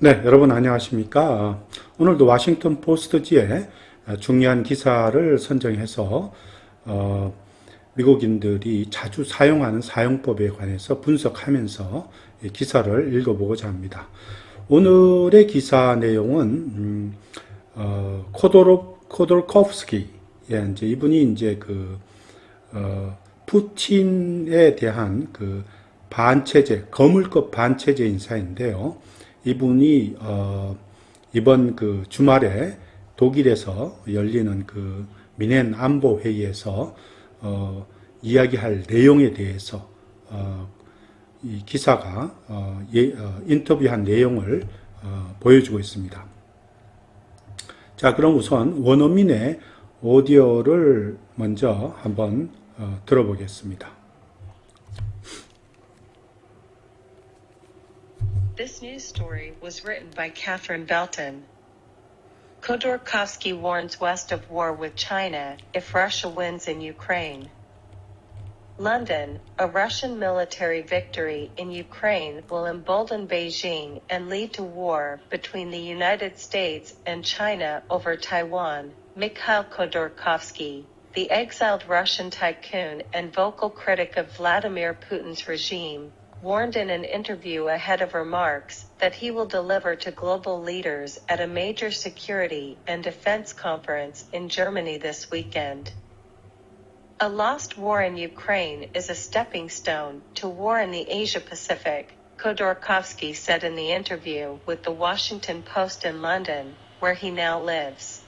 네, 여러분 안녕하십니까? 오늘도 워싱턴 포스트지에 중요한 기사를 선정해서 미국인들이 자주 사용하는 사용법에 관해서 분석하면서 이 기사를 읽어보고자 합니다. 오늘의 기사 내용은 코돌코프스키, 이제 이분이 이제 푸틴에 대한 반체제, 거물급 반체제 인사인데요. 이분이 이번 주말에 독일에서 열리는 미넨 안보 회의에서 이야기할 내용에 대해서 이 기사가 인터뷰한 내용을 보여주고 있습니다. 자, 그럼 우선 원어민의 오디오를 먼저 한번 들어보겠습니다. This news story was written by Catherine Belton. Khodorkovsky warns West of war with China if Russia wins in Ukraine. London, a Russian military victory in Ukraine will embolden Beijing and lead to war between the United States and China over Taiwan. Mikhail Khodorkovsky, the exiled Russian tycoon and vocal critic of Vladimir Putin's regime, warned in an interview ahead of remarks that he will deliver to global leaders at a major security and defense conference in Germany this weekend. A lost war in Ukraine is a stepping stone to war in the Asia-Pacific, Khodorkovsky said in the interview with the Washington Post in London, where he now lives.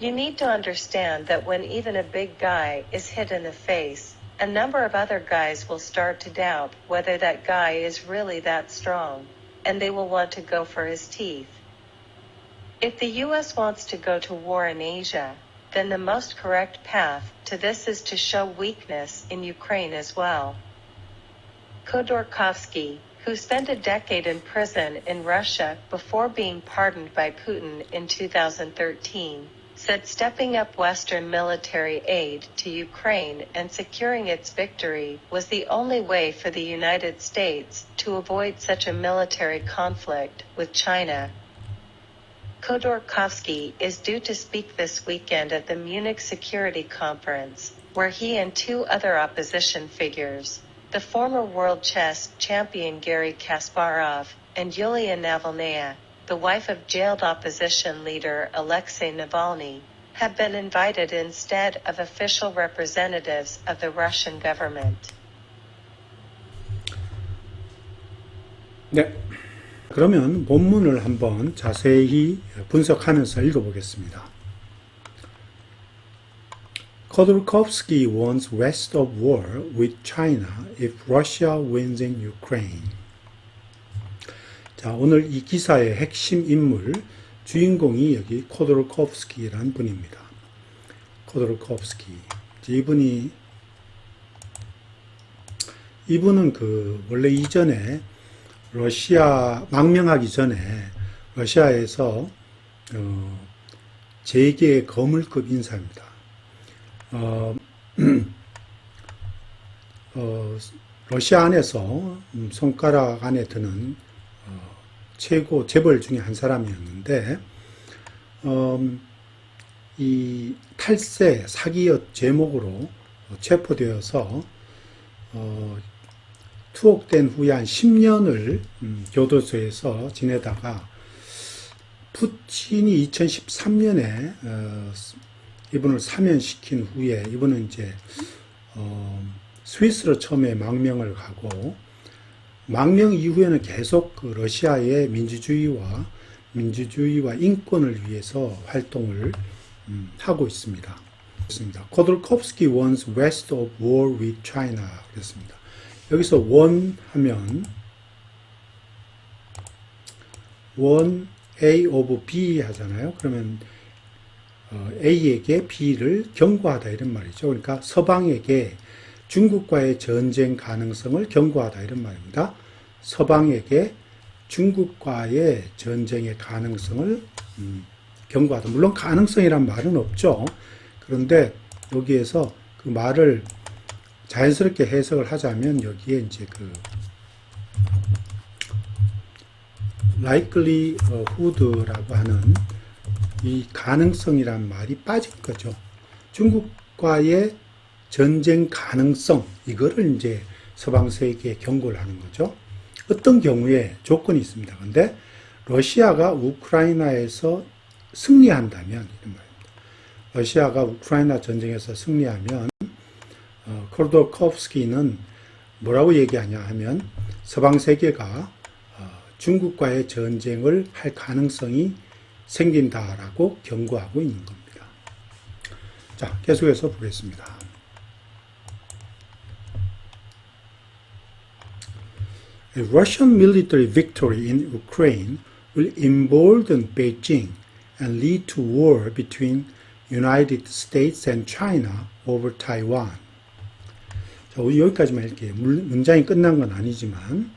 You need to understand that when even a big guy is hit in the face, a number of other guys will start to doubt whether that guy is really that strong, and they will want to go for his teeth. If the US wants to go to war in Asia, then the most correct path to this is to show weakness in Ukraine as well. Khodorkovsky, who spent a decade in prison in Russia before being pardoned by Putin in 2013, said stepping up Western military aid to Ukraine and securing its victory was the only way for the United States to avoid such a military conflict with China. Khodorkovsky is due to speak this weekend at the Munich Security Conference, where he and two other opposition figures, the former world chess champion Garry Kasparov and Yulia Navalnaya, the wife of jailed opposition leader Alexei Navalny, have been invited instead of official representatives of the Russian government. 네, 그러면 본문을 한번 자세히 분석하면서 읽어보겠습니다. Khodorkovsky warns West of war with China if Russia wins in Ukraine. 자, 오늘 이 기사의 핵심 인물, 주인공이 여기 코돌코프스키라는 분입니다. 코돌코프스키. 이분은 원래 이전에 망명하기 전에 러시아에서 재계의 거물급 인사입니다. 러시아 안에서 손가락 안에 드는 최고 재벌 중에 한 사람이었는데 이 탈세 사기업 제목으로 체포되어서 투옥된 후에 한 10년을 교도소에서 지내다가 푸틴이 2013년에 이분을 사면시킨 후에 이분은 이제 스위스로 처음에 망명을 가고 망명 이후에는 계속 러시아의 민주주의와 인권을 위해서 활동을 하고 있습니다. Khodorkovsky warns West of war with China. 그랬습니다. 여기서 warn 하면 warn A of B 하잖아요. 그러면 A에게 B를 경고하다 이런 말이죠. 그러니까 서방에게 중국과의 전쟁 가능성을 경고하다 이런 말입니다. 서방에게 중국과의 전쟁의 가능성을 경고하다. 물론 가능성이란 말은 없죠. 그런데 여기에서 그 말을 자연스럽게 해석을 하자면 여기에 이제 likelihood라고 하는 이 가능성이란 말이 빠진 거죠. 중국과의 전쟁 가능성, 이거를 이제 서방 세계에 경고를 하는 거죠. 어떤 경우에 조건이 있습니다. 근데 러시아가 우크라이나에서 승리한다면, 이런 말입니다. 러시아가 우크라이나 전쟁에서 승리하면, 콜도코프스키는 뭐라고 얘기하냐 하면, 서방 세계가 중국과의 전쟁을 할 가능성이 생긴다라고 경고하고 있는 겁니다. 자, 계속해서 보겠습니다. A Russian military victory in Ukraine will embolden Beijing and lead to war between United States and China over Taiwan. 자, 우리 여기까지만 할게요. 문장이 끝난 건 아니지만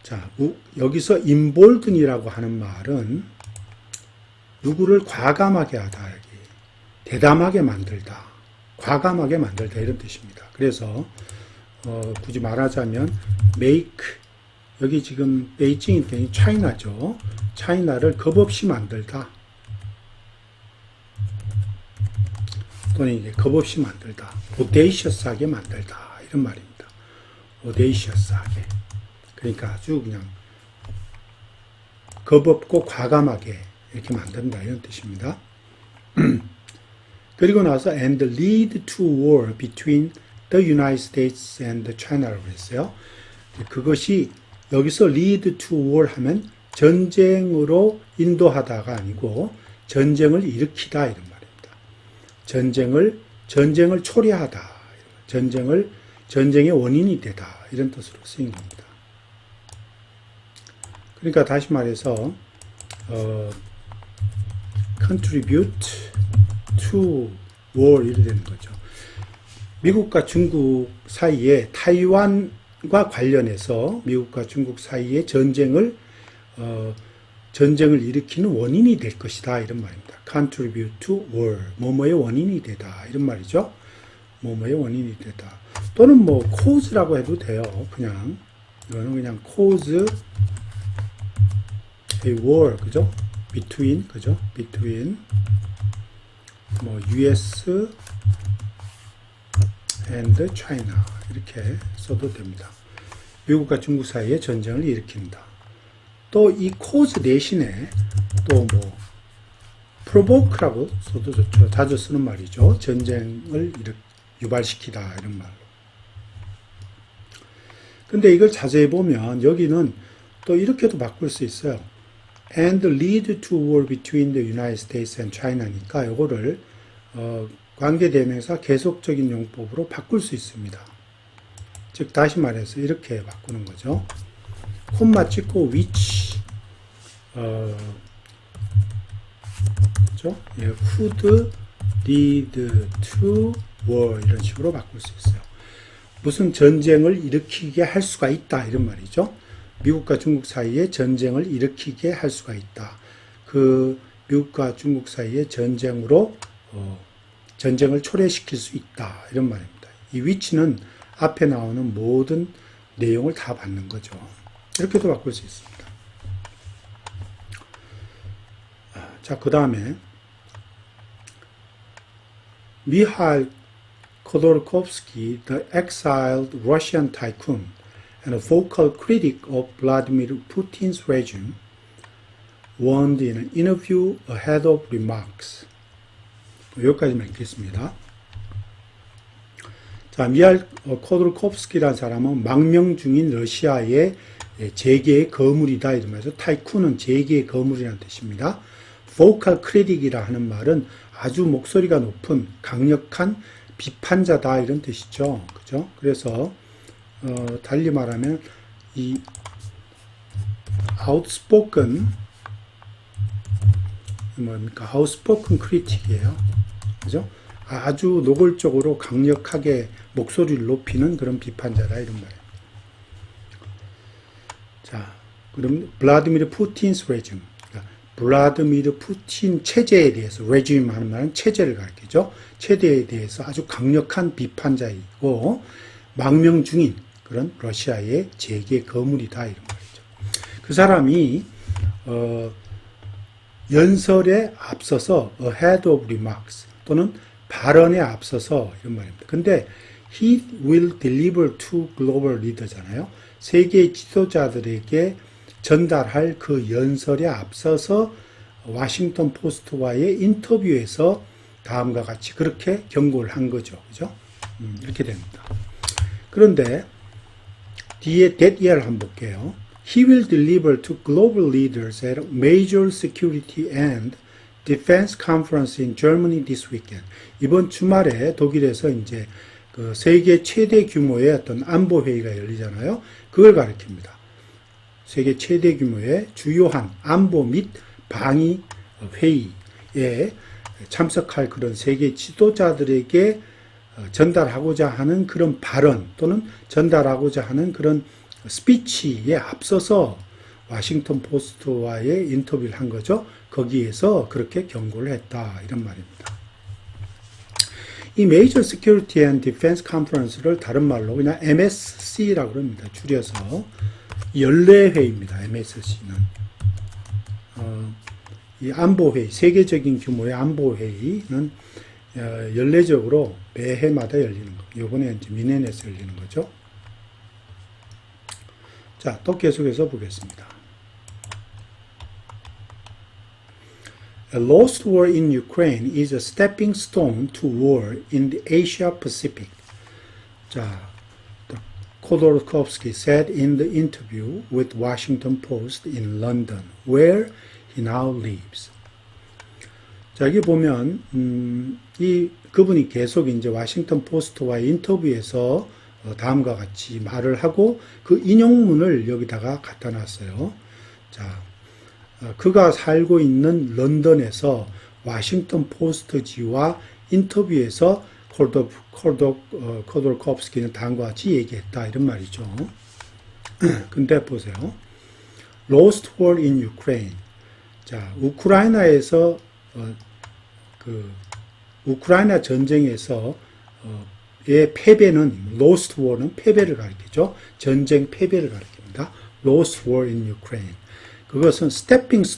자, 여기서 embolden이라고 하는 말은 누구를 과감하게 하다, 대담하게 만들다, 과감하게 만들다 이런 뜻입니다. 그래서 굳이 말하자면 make, 여기 지금 베이징이 되니 차이나죠. 차이나를 겁없이 만들다 또는 이제 겁없이 만들다, audacious하게 만들다 이런 말입니다. audacious하게, 그러니까 아주 그냥 겁없고 과감하게 이렇게 만든다 이런 뜻입니다. 그리고 나서 and lead to war between the United States and China라고 했어요. 그것이 여기서 lead to war 하면 전쟁으로 인도하다가 아니고 전쟁을 일으키다 이런 말입니다. 전쟁을 초래하다, 전쟁의 원인이 되다 이런 뜻으로 쓰인 겁니다. 그러니까 다시 말해서 contribute to war 이렇게 되는 거죠. 미국과 중국 사이에 타이완과 관련해서 미국과 중국 사이에 전쟁을 일으키는 원인이 될 것이다 이런 말입니다. contribute to war, 뭐뭐의 원인이 되다 이런 말이죠. 뭐뭐의 원인이 되다. 또는 뭐 cause라고 해도 돼요. 그냥 이거는 그냥 cause a war, 그죠? between, 그죠? between 뭐 US and China 이렇게 써도 됩니다. 미국과 중국 사이에 전쟁을 일으킨다. 또 이 cause 대신에 또 뭐 provoke라고 써도 좋죠. 자주 쓰는 말이죠. 전쟁을 유발시키다 이런 말로. 근데 이걸 자세히 보면 여기는 또 이렇게도 바꿀 수 있어요. and lead to war between the United States and China니까 이거를 관계대명사 계속적인 용법으로 바꿀 수 있습니다. 즉 다시 말해서 이렇게 바꾸는 거죠. 콤마 찍고 which 그렇죠? would lead to war 이런 식으로 바꿀 수 있어요. 무슨 전쟁을 일으키게 할 수가 있다 이런 말이죠. 미국과 중국 사이에 전쟁을 일으키게 할 수가 있다. 그 미국과 중국 사이에 전쟁으로 전쟁을 초래시킬 수 있다 이런 말입니다. 이 위치는 앞에 나오는 모든 내용을 다 받는 거죠. 이렇게도 바꿀 수 있습니다. 자, 그 다음에 미하일 Khodorkovsky, the exiled Russian tycoon and a vocal critic of Vladimir Putin's regime, warned in an interview ahead of remarks. 여기까지만 읽겠습니다. 자, 미하일 코돌코프스키라는 사람은 망명 중인 러시아의 재계의 거물이다 이러면서 타이쿤은 재계의 거물이라는 뜻입니다. vocal critic이라 하는 말은 아주 목소리가 높은 강력한 비판자다 이런 뜻이죠. 그죠? 그래서 달리 말하면 이 outspoken 뭡니까? outspoken critic이에요. 그죠? 아주 노골적으로 강력하게 목소리를 높이는 그런 비판자다 이런 말입니다. 자, 그럼 블라디미르 푸틴스 레짐, 블라디미르 푸틴 체제에 대해서 레짐 하는 말은 체제를 가리키죠. 체제에 대해서 아주 강력한 비판자이고 망명 중인 그런 러시아의 재계 거물이다 이런 말이죠. 그 사람이 연설에 앞서서 ahead of remarks 또는 발언에 앞서서 이런 말입니다. 근데 he will deliver to global leader잖아요. 세계 지도자들에게 전달할 그 연설에 앞서서 워싱턴 포스트와의 인터뷰에서 다음과 같이 그렇게 경고를 한 거죠. 그죠? 이렇게 됩니다. 그런데 뒤에 that year 한번 볼게요. He will deliver to global leaders at a major security and defense conference in Germany this weekend. 이번 주말에 독일에서 이제 그 세계 최대 규모의 어떤 안보 회의가 열리잖아요. 그걸 가리킵니다. 세계 최대 규모의 주요한 안보 및 방위 회의에 참석할 그런 세계 지도자들에게 전달하고자 하는 그런 발언 또는 전달하고자 하는 그런 스피치에 앞서서 워싱턴 포스트와의 인터뷰를 한 거죠. 거기에서 그렇게 경고를 했다 이런 말입니다. 이 Major Security and Defense Conference를 다른 말로 그냥 MSC라고 합니다. 줄여서 연례회의입니다. MSC는 이 안보회의, 세계적인 규모의 안보회의는 연례적으로 매해마다 열리는 거. 이번에 이제 미네에서 열리는 거죠. 자, 또 계속해서 보겠습니다. A lost war in Ukraine is a stepping stone to war in the Asia Pacific. 자, Khodorkovsky said in the interview with Washington Post in London, where he now lives. 자, 여기 보면 그분이 계속 이제 워싱턴 포스트와의 인터뷰에서 다음과 같이 말을 하고 그 인용문을 여기다가 갖다 놨어요. 자, 그가 살고 있는 런던에서 워싱턴 포스트지와 인터뷰에서 코돌콥스키는 다음과 같이 얘기했다 이런 말이죠. 근데 보세요. Lost war in Ukraine. 자, 우크라이나에서 우크라이나 전쟁에서 의 패배는 lost war는 패배를 가리키죠. 전쟁 패배를 가리킵니다. Lost war in Ukraine. 그것은 stepping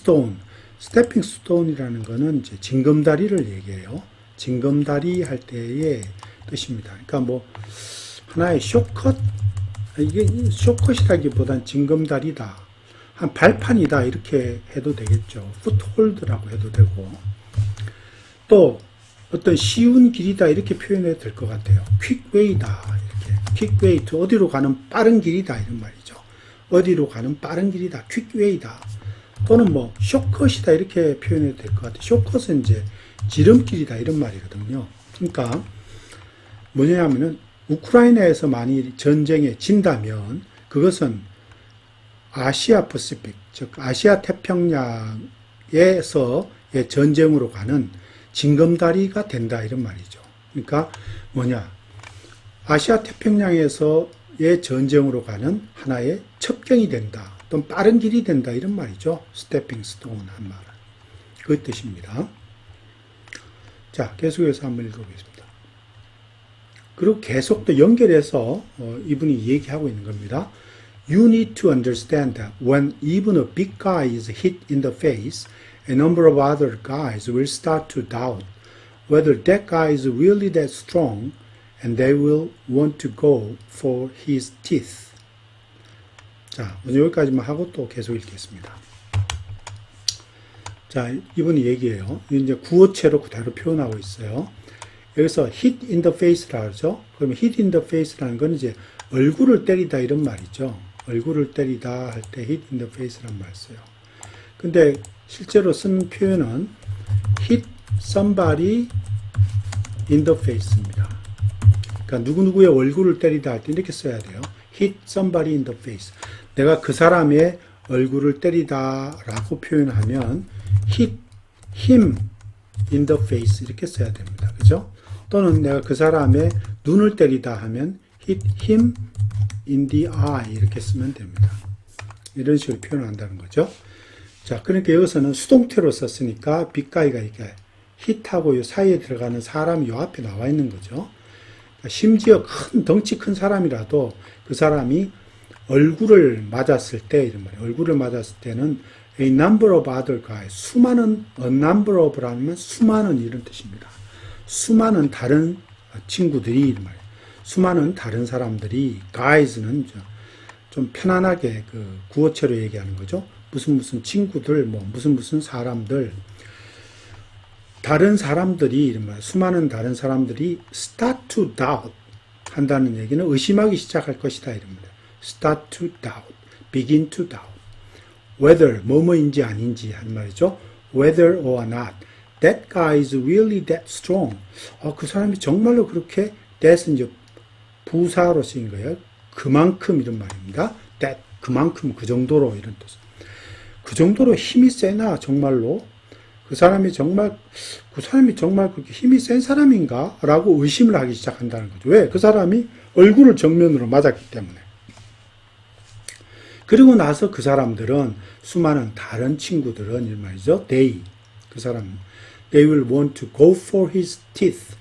stone이라는 것은 이제 징검다리를 얘기해요. 징검다리 할 때의 뜻입니다. 그러니까 뭐 하나의 쇼컷, 이게 쇼컷이라기보단 징검다리다, 한 발판이다 이렇게 해도 되겠죠. 풋홀드라고 해도 되고, 또 어떤 쉬운 길이다 이렇게 표현해도 될 것 같아요. 퀵웨이다 이렇게, 퀵웨이 to 어디로 가는 빠른 길이다 이런 말이죠. 어디로 가는 빠른 길이다, 퀵웨이다. 또는 뭐 쇼컷이다 이렇게 표현해도 될 것 같아요. 쇼컷은 이제 지름길이다 이런 말이거든요. 그러니까 뭐냐면은 우크라이나에서 만일 전쟁에 진다면 그것은 아시아 퍼시픽, 즉 아시아 태평양에서의 전쟁으로 가는 징검다리가 된다 이런 말이죠. 그러니까 뭐냐, 아시아 태평양에서의 전쟁으로 가는 하나의 첩경이 된다, 또는 빠른 길이 된다 이런 말이죠. 스태핑 스톤 한 말은 그 뜻입니다. 자, 계속해서 한번 읽어보겠습니다. 그리고 계속 또 연결해서 이분이 얘기하고 있는 겁니다. You need to understand that when even a big guy is hit in the face, a number of other guys will start to doubt whether that guy is really that strong, and they will want to go for his teeth. 자, 오늘 여기까지만 하고 또 계속 읽겠습니다. 자, 이분이 얘기해요. 이제 구어체로 그대로 표현하고 있어요. 여기서 hit in the face라 하죠. 그러면 hit in the face라는 건 이제 얼굴을 때리다 이런 말이죠. 얼굴을 때리다 할 때 hit in the face란 말 써요. 근데 실제로 쓴 표현은 hit somebody in the face입니다. 그러니까 누구누구의 얼굴을 때리다 할 때 이렇게 써야 돼요. hit somebody in the face. 내가 그 사람의 얼굴을 때리다 라고 표현하면 hit him in the face 이렇게 써야 됩니다. 그죠? 또는 내가 그 사람의 눈을 때리다 하면 hit him in the eye 이렇게 쓰면 됩니다. 이런 식으로 표현한다는 거죠. 자, 그러니까 여기서는 수동태로 썼으니까 빅가이가 이렇게 hit하고 이 사이에 들어가는 사람이 요 앞에 나와 있는 거죠. 심지어 덩치 큰 사람이라도 그 사람이 얼굴을 맞았을 때 이런 말이에요. 얼굴을 맞았을 때는 a number of other guys, 수많은 a number of라면 수많은 이런 뜻입니다. 수많은 다른 친구들이 이런 말이에요. 수많은 다른 사람들이 guys는 좀 편안하게 그 구어체로 얘기하는 거죠. 무슨 친구들, 뭐 무슨 사람들, 다른 사람들이 이런 말, 수많은 다른 사람들이 start to doubt 한다는 얘기는 의심하기 시작할 것이다 이런 말이에요. start to doubt, begin to doubt. whether 뭐뭐인지 아닌지 하는 말이죠. whether or not that guy is really that strong. 그 사람이 정말로 그렇게 that은 이제 부사로 쓰인 거예요. 그만큼 이런 말입니다. that 그만큼 그 정도로 이런 뜻. 그 정도로 힘이 세나 정말로 그 사람이 정말 그렇게 힘이 센 사람인가? 라고 의심을 하기 시작한다는 거죠. 왜? 그 사람이 얼굴을 정면으로 맞았기 때문에. 그리고 나서 그 사람들은 수많은 다른 친구들은 이런 말이죠. they will want to go for his teeth.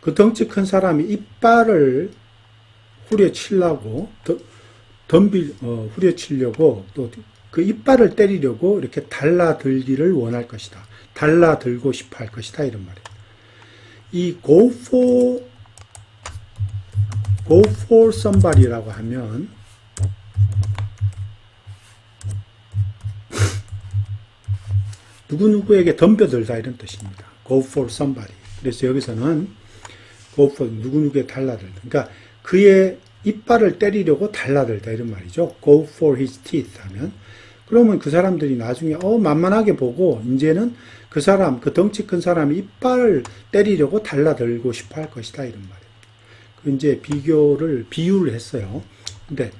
그 덩치 큰 사람이 이빨을 후려치려고 후려치려고 또 그 이빨을 때리려고 이렇게 달라들기를 원할 것이다. 달라들고 싶어 할 것이다. 이런 말이에요. 이 go for somebody라고 하면 누구누구에게 덤벼들다 이런 뜻입니다. go for somebody. 그래서 여기서는 go for 누구누구에 달라들다. 그러니까 그의 이빨을 때리려고 달라들다 이런 말이죠. go for his teeth 하면 그러면 그 사람들이 나중에 만만하게 보고 이제는 그 덩치 큰 사람이 이빨을 때리려고 달라들고 싶어 할 것이다 이런 말이에요. 그 이제 비유를 했어요. 근데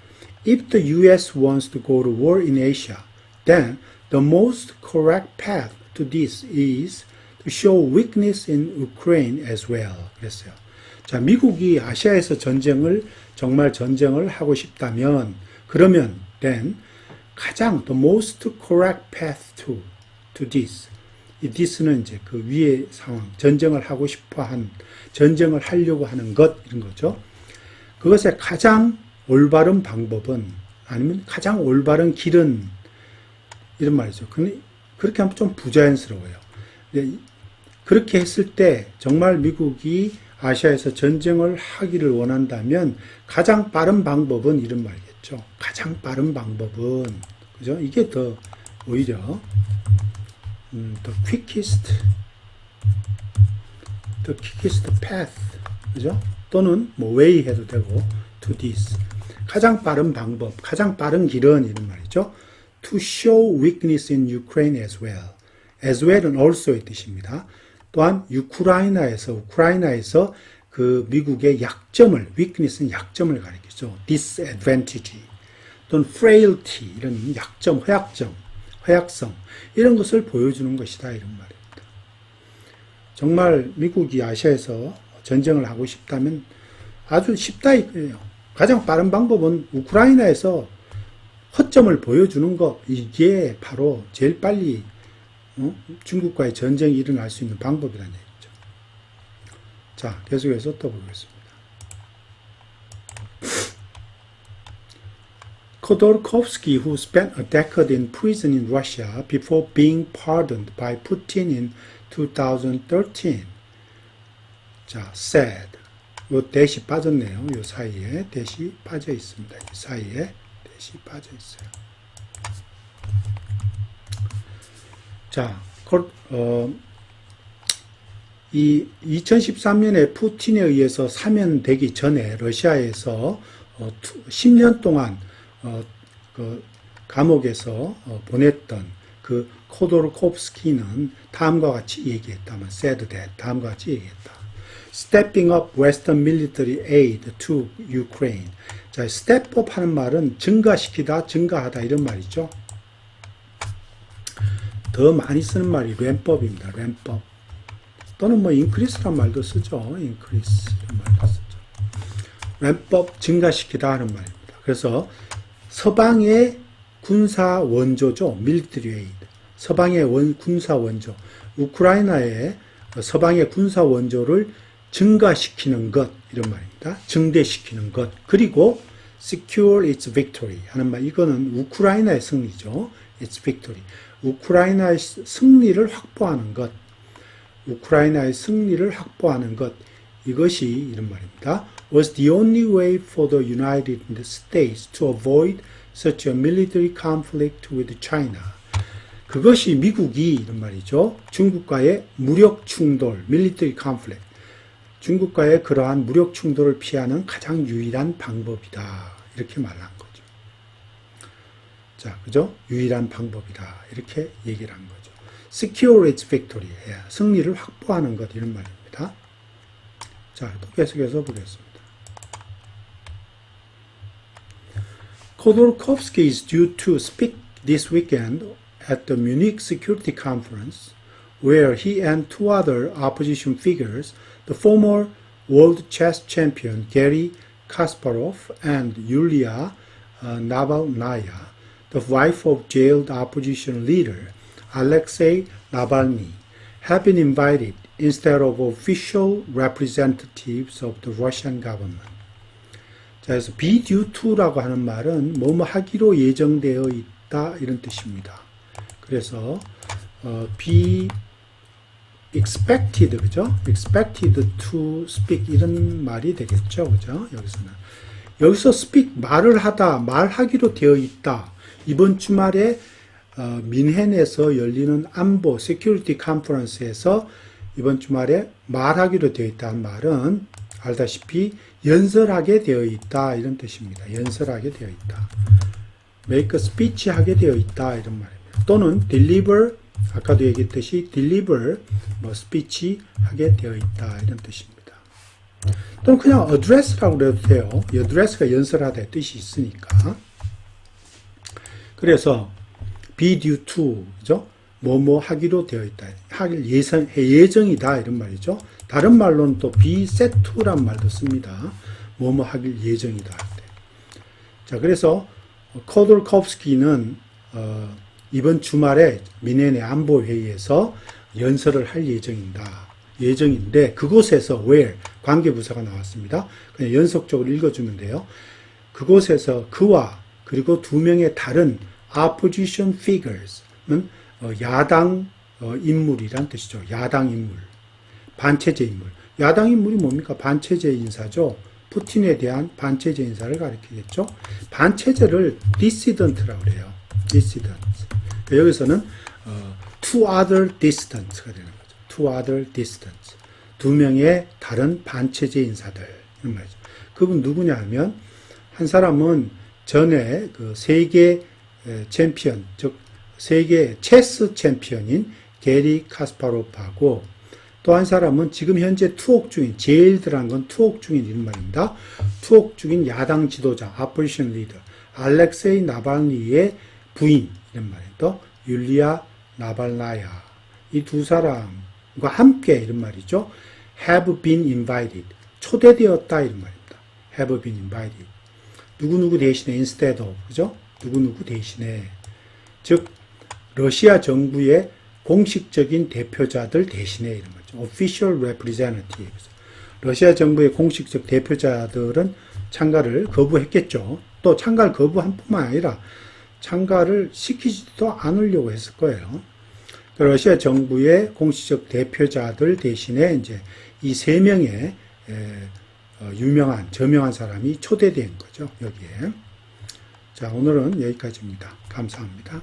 if the US wants to go to war in Asia, then the most correct path to this is to show weakness in Ukraine as well. 그랬어요. 자, 미국이 아시아에서 정말 전쟁을 하고 싶다면, 그러면 then 가장 the most correct path to this. 이 this는 이제 그 위의 상황, 전쟁을 하려고 하는 것 이런 거죠. 그것의 가장 올바른 방법은 아니면 가장 올바른 길은 이런 말이죠. 그렇게 하면 좀 부자연스러워요. 그렇게 했을 때 정말 미국이 아시아에서 전쟁을 하기를 원한다면 가장 빠른 방법은 이런 말이겠죠. 가장 빠른 방법은 그죠? 이게 더 오히려 the quickest path 그죠? 또는 뭐 way 해도 되고 to this 가장 빠른 방법, 가장 빠른 길은 이런 말이죠. to show weakness in Ukraine as well. as well은 also의 뜻입니다. 또한 우크라이나에서 그 미국의 weakness는 약점을 가리키죠. disadvantage 또는 frailty 이런 약점, 허약성 이런 것을 보여주는 것이다 이런 말입니다. 정말 미국이 아시아에서 전쟁을 하고 싶다면 아주 쉽다 이거예요. 가장 빠른 방법은 우크라이나에서 허점을 보여주는 것 이게 바로 제일 빨리 중국과의 전쟁이 일어날 수 있는 방법이라는 얘기죠. 자, 계속해서 또 보겠습니다. Khodorkovsky, who spent a decade in prison in Russia before being pardoned by Putin in 2013, 자, said. 요 대시 빠졌네요. 요 사이에 대시 빠져 있습니다. 이 사이에 대시 빠져 있어요. 자, 이 2013년에 푸틴에 의해서 사면되기 전에 러시아에서 10년 동안 그 감옥에서 보냈던 그 코도르코프스키는 다음과 같이 얘기했다만 said that 다음과 같이 얘기했다. Stepping up Western military aid to Ukraine. 자, step up 하는 말은 증가시키다, 증가하다 이런 말이죠. 더 많이 쓰는 말이 램법입니다. 램법. 또는 뭐 increase란 말도 쓰죠. increase 이런 말도 쓰죠. 램법 증가시키다 하는 말입니다. 그래서 서방의 군사 원조죠. military aid. 서방의 군사 원조. 우크라이나의 서방의 군사 원조를 증가시키는 것 이런 말입니다. 증대시키는 것. 그리고 secure its victory 하는 말, 이거는 우크라이나의 승리죠. its victory. 우크라이나의 승리를 확보하는 것. 우크라이나의 승리를 확보하는 것. 이것이 이런 말입니다. was the only way for the United States to avoid such a military conflict with China. 그것이 미국이 이런 말이죠. 중국과의 무력 충돌, military conflict. 중국과의 그러한 무력 충돌을 피하는 가장 유일한 방법이다. 이렇게 말한 거죠. 자, 그죠? 유일한 방법이다. 이렇게 얘기를 한 거죠. secure its victory. 승리를 확보하는 것, 이런 말입니다. 자, 또 계속해서 보겠습니다. Khodorkovsky is due to speak this weekend at the Munich Security Conference, where he and two other opposition figures, the former world chess champion Garry Kasparov and Yulia Navalnaya, the wife of jailed opposition leader Alexei Navalny, have been invited instead of official representatives of the Russian government. 자, 그래서 be due to라고 하는 말은 뭐뭐 하기로 예정되어 있다, 이런 뜻입니다. 그래서 be expected, 그죠? expected to speak, 이런 말이 되겠죠, 그죠? 여기서 speak, 말을 하다, 말하기로 되어 있다. 이번 주말에 민헨에서 열리는 안보 세큐리티 컨퍼런스에서 이번 주말에 말하기로 되어 있다는 말은 알다시피 연설하게 되어 있다, 이런 뜻입니다. 연설하게 되어 있다. make a speech 하게 되어 있다, 이런 말입니다. 또는 deliver, 아까도 얘기했듯이 deliver speech 하게 되어 있다, 이런 뜻입니다. 또는 그냥 address라고 해도 돼요. address가 연설하다의 뜻이 있으니까. 그래서 be due to, 그죠? 뭐뭐 하기로 되어 있다. 하길 예정이다, 이런 말이죠. 다른 말로는 또 be set to란 말도 씁니다. 뭐뭐 하길 예정이다 할 때. 자, 그래서 코돌콥스키는 이번 주말에 민헨의 안보회의에서 연설을 할 예정인데 그곳에서 where 관계부사가 나왔습니다. 그냥 연속적으로 읽어주면 돼요. 그곳에서 그와 그리고 두 명의 다른 opposition figures는 야당 인물이란 뜻이죠. 야당 인물, 반체제 인물. 야당 인물이 뭡니까? 반체제 인사죠. 푸틴에 대한 반체제 인사를 가리키겠죠. 반체제를 dissident라고 그래요. dissident. 여기서는 two other dissidents가 되는 거죠. two other dissidents. 두 명의 다른 반체제 인사들, 이런 말이죠. 그분 누구냐 하면 한 사람은 전에 그 세계 챔피언, 즉 세계 체스 챔피언인 게리 카스파로프하고 또 한 사람은 지금 현재 투옥 중인, 제일드라는 건 투옥 중인 이런 말입니다. 투옥 중인 야당 지도자, opposition leader, 알렉세이 나발니의 부인, 이런 말이죠. 율리아 나발나야. 이 두 사람과 함께 이런 말이죠. have been invited. 초대되었다, 이런 말입니다. have been invited. 누구누구 대신에 instead of, 그죠? 누구누구 대신에. 즉, 러시아 정부의 공식적인 대표자들 대신에 이런 거죠. official representatives. 러시아 정부의 공식적 대표자들은 참가를 거부했겠죠. 또 참가를 거부한 뿐만 아니라 참가를 시키지도 않으려고 했을 거예요. 러시아 정부의 공식적 대표자들 대신에 이제 이 세 명의 유명한, 저명한 사람이 초대된 거죠. 여기에. 자, 오늘은 여기까지입니다. 감사합니다.